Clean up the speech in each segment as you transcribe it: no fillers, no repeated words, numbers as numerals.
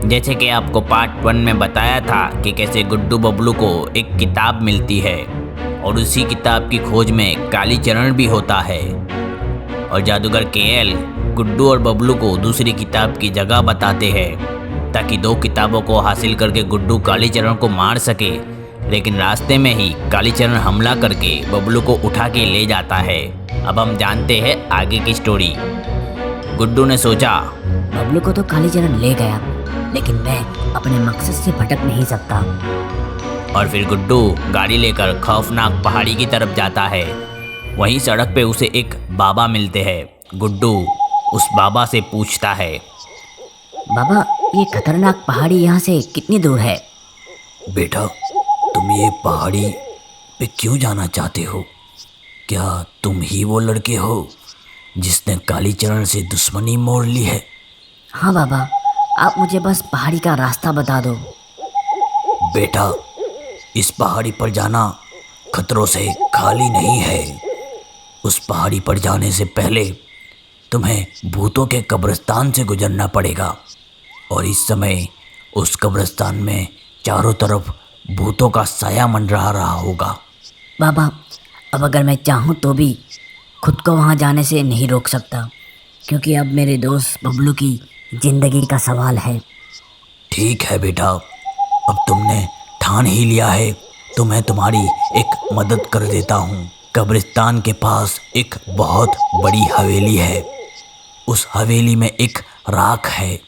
जैसे कि आपको पार्ट 1 में बताया था कि कैसे गुड्डू बबलू को एक किताब मिलती है और उसी किताब की खोज में कालीचरण भी होता है और जादूगर केएल गुड्डू और बबलू को दूसरी किताब की जगह बताते हैं ताकि दो किताबों को हासिल करके गुड्डू कालीचरण को मार सके। लेकिन रास्ते में ही कालीचरण हमला करके बबलू को उठा के ले जाता है। अब हम जानते हैं आगे की स्टोरी। गुड्डू ने सोचा, बबलू को तो कालीचरण ले गया, लेकिन मैं अपने मकसद से भटक नहीं सकता। और फिर गुड्डू गाड़ी लेकर खौफनाक पहाड़ी की तरफ जाता है। वहीं सड़क पे उसे एक बाबा मिलते हैं। गुड्डू उस बाबा से पूछता है, बाबा, ये खतरनाक पहाड़ी यहाँ से कितनी दूर है? बेटा, तुम ये पहाड़ी पे क्यों जाना चाहते हो? क्या तुम ही वो लड़के हो जिसने कालीचरण से दुश्मनी मोड़ ली है? हाँ बाबा, आप मुझे बस पहाड़ी का रास्ता बता दो। बेटा, इस पहाड़ी पर जाना खतरों से खाली नहीं है। उस पहाड़ी पर जाने से पहले तुम्हें भूतों के कब्रिस्तान से गुजरना पड़ेगा और इस समय उस कब्रिस्तान में चारों तरफ भूतों का साया मंडरा रहा होगा। बाबा, अब अगर मैं चाहूँ तो भी खुद को वहाँ जाने से नहीं रोक सकता, क्योंकि अब मेरे दोस्त बबलू की ज़िंदगी का सवाल है। ठीक है बेटा, अब तुमने ठान ही लिया है तो मैं तुम्हारी एक मदद कर देता हूँ। कब्रिस्तान के पास एक बहुत बड़ी हवेली है। उस हवेली में एक राख है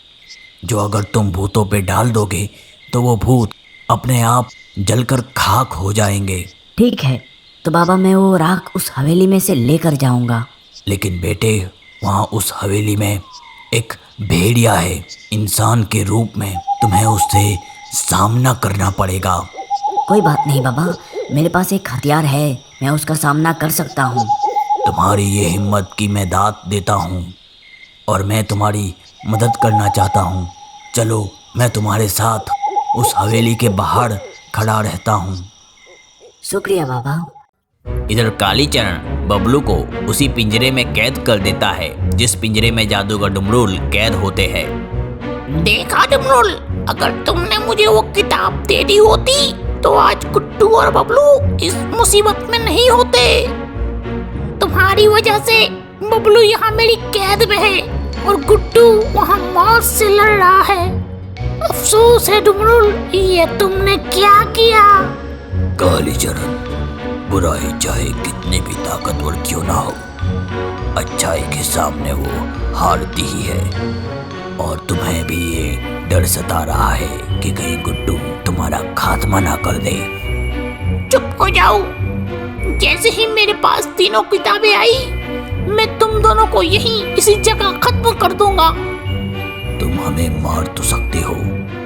जो अगर तुम भूतों पे डाल दोगे तो वो भूत अपने आप जलकर खाक हो जाएंगे। ठीक है, तो बाबा मैं वो राख उस हवेली में से लेकर जाऊंगा। लेकिन बेटे, वहाँ उस हवेली में एक भेड़िया है इंसान के रूप में। तुम्हें उससे सामना करना पड़ेगा। कोई बात नहीं बाबा, मेरे पास एक हथियार है, मैं उसका सामना कर सकता हूँ। तुम्हारी ये हिम्मत की मैं दाद देता हूँ और मैं तुम्हारी मदद करना चाहता हूँ। चलो, मैं तुम्हारे साथ उस हवेली के बाहर खड़ा रहता हूँ। शुक्रिया बाबा। इधर कालीचरण बबलू को उसी पिंजरे में कैद कर देता है जिस पिंजरे में जादूगर डुमरुल कैद होते हैं। देखा डुमरुल, अगर तुमने मुझे वो किताब दे दी होती तो आज गुड्डू और बबलू इस मुसीबत में नहीं होते। तुम्हारी वजह से बबलू यहाँ मेरी कैद में है और गुड्डू वहाँ मौत से लड़ रहा है। अफसोस है डुमरुल, ये तुमने क्या किया। कालीचरण, बुराई चाहे कितनी भी ताकतवर क्यों ना हो, अच्छाई के सामने वो हारती ही है। और तुम्हें भी ये डर सता रहा है कि कहीं गुड्डू तुम्हारा खात्मा ना कर दे। चुप हो जाओ। जैसे ही मेरे पास तीनों किताबें आई, मैं तुम दोनों को यहीं इसी जगह खत्म कर दूंगा। तुम हमें मार तो सकते हो,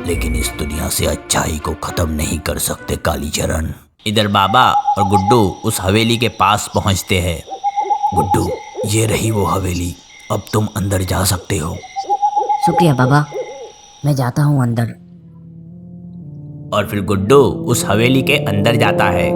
लेकिन इस दुनिया से अच्छाई को खत्म नहीं कर सकते कालीचरण। इधर बाबा और गुड्डू उस हवेली के पास पहुंचते हैं। गुड्डू, ये रही वो हवेली, अब तुम अंदर जा सकते हो। शुक्रिया बाबा, मैं जाता हूँ अंदर। और फिर गुड्डू उस हवेली के अंदर जाता है।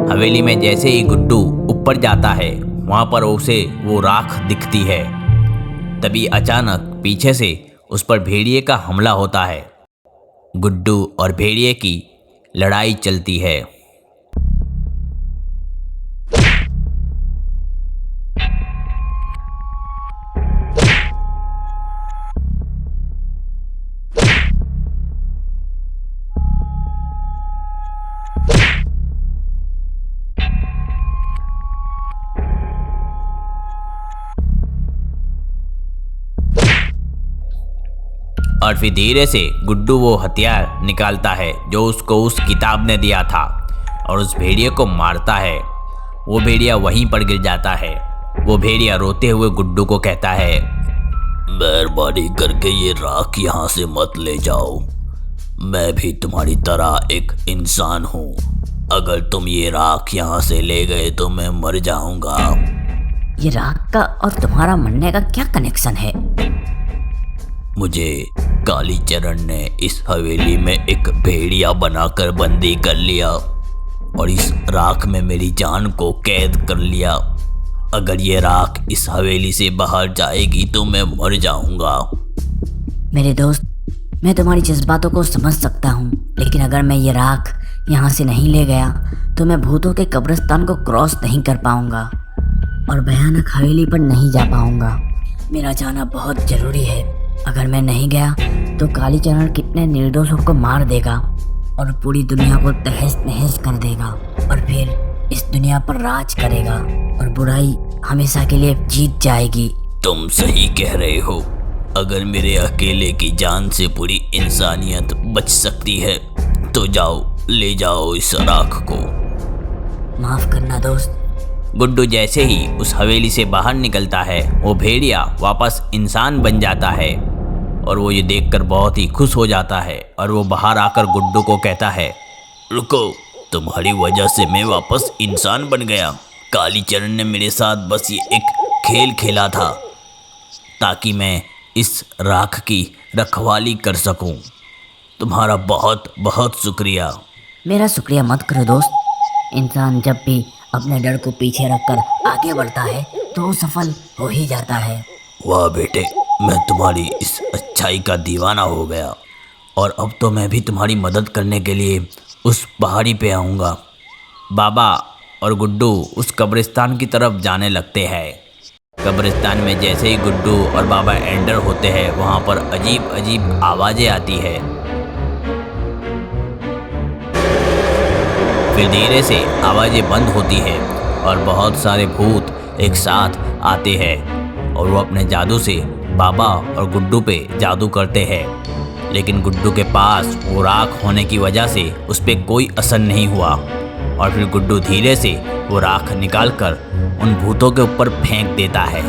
हवेली में जैसे ही गुड्डू ऊपर जाता है, वहां पर उसे वो राख दिखती है। तभी अचानक पीछे से उस पर भेड़िए का हमला होता है। गुड्डू और भेड़िए की लड़ाई चलती है। और फिर धीरे से गुड्डू वो हथियार निकालता है जो उसको उस किताब ने दिया था और उस भेड़िए को मारता है। वो भेड़िया वहीं पर गिर जाता है। वो भेड़िया रोते हुए गुड्डू को कहता है, मेहरबानी करके ये राख यहाँ से मत ले जाओ। मैं भी तुम्हारी तरह एक इंसान हूँ। अगर तुम ये राख यहाँ से ले गए तो मैं मर जाऊंगा। ये राख का और तुम्हारा मरने का क्या कनेक्शन है? मुझे कालीचरण ने इस हवेली में एक भेड़िया बनाकर बंदी कर लिया और इस राख में मेरी जान को कैद कर लिया। अगर ये राख इस हवेली से बाहर जाएगी तो मैं मर जाऊंगा। मेरे दोस्त, मैं तुम्हारी जज्बातों को समझ सकता हूँ, लेकिन अगर मैं ये राख यहाँ से नहीं ले गया तो मैं भूतों के कब्रिस्तान को क्रॉस नहीं कर पाऊँगा और भयानक हवेली पर नहीं जा पाऊँगा। मेरा जाना बहुत ज़रूरी है। अगर मैं नहीं गया तो कालीचरण कितने निर्दोषों को मार देगा और पूरी दुनिया को तहस नहस कर देगा और फिर इस दुनिया पर राज करेगा और बुराई हमेशा के लिए जीत जाएगी। तुम सही कह रहे हो। अगर मेरे अकेले की जान से पूरी इंसानियत बच सकती है तो जाओ, ले जाओ इस राख को। माफ करना दोस्त। गुड्डू जैसे ही उस हवेली से बाहर निकलता है वो भेड़िया वापस इंसान बन जाता है और वो ये देखकर बहुत ही खुश हो जाता है और वो बाहर आकर गुड्डू को कहता है, रुको, तुम्हारी वजह से मैं वापस इंसान बन गया। कालीचरण ने मेरे साथ बस ये एक खेल खेला था ताकि मैं इस राख की रखवाली कर सकूं। तुम्हारा बहुत बहुत शुक्रिया। मेरा शुक्रिया मत करो दोस्त। इंसान जब भी अपने डर को पीछे रखकर आगे बढ़ता है तो वो सफल हो ही जाता है। वाह बेटे, मैं तुम्हारी इस अच्छाई का दीवाना हो गया और अब तो मैं भी तुम्हारी मदद करने के लिए उस पहाड़ी पे आऊँगा। बाबा और गुड्डू उस कब्रिस्तान की तरफ जाने लगते हैं। कब्रिस्तान में जैसे ही गुड्डू और बाबा एंटर होते हैं वहाँ पर अजीब अजीब आवाज़ें आती है। फिर धीरे से आवाज़ें बंद होती है और बहुत सारे भूत एक साथ आते हैं और वो अपने जादू से बाबा और गुड्डू पे जादू करते हैं। लेकिन गुड्डू के पास वो राख होने की वजह से उस पर कोई असर नहीं हुआ और फिर गुड्डू धीरे से वो राख निकालकर उन भूतों के ऊपर फेंक देता है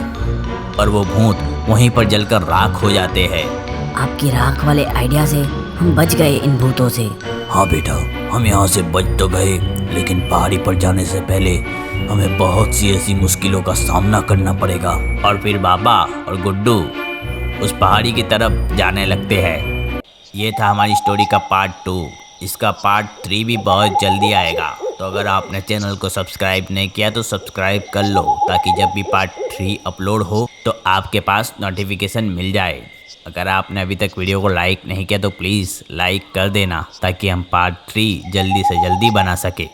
और वो भूत वहीं पर जलकर राख हो जाते हैं। आपकी राख वाले आइडिया से हम बच गए इन भूतों से। हाँ बेटा, हम यहाँ से बच तो गए, लेकिन पहाड़ी पर जाने से पहले हमें बहुत सी ऐसी मुश्किलों का सामना करना पड़ेगा। और फिर बाबा और गुड्डू उस पहाड़ी की तरफ जाने लगते हैं। ये था हमारी स्टोरी का पार्ट 2। इसका पार्ट 3 भी बहुत जल्दी आएगा। तो अगर आपने चैनल को सब्सक्राइब नहीं किया तो सब्सक्राइब कर लो ताकि जब भी पार्ट 3 अपलोड हो तो आपके पास नोटिफिकेशन मिल जाए। अगर आपने अभी तक वीडियो को लाइक नहीं किया तो प्लीज़ लाइक कर देना ताकि हम पार्ट 3 जल्दी से जल्दी बना सके।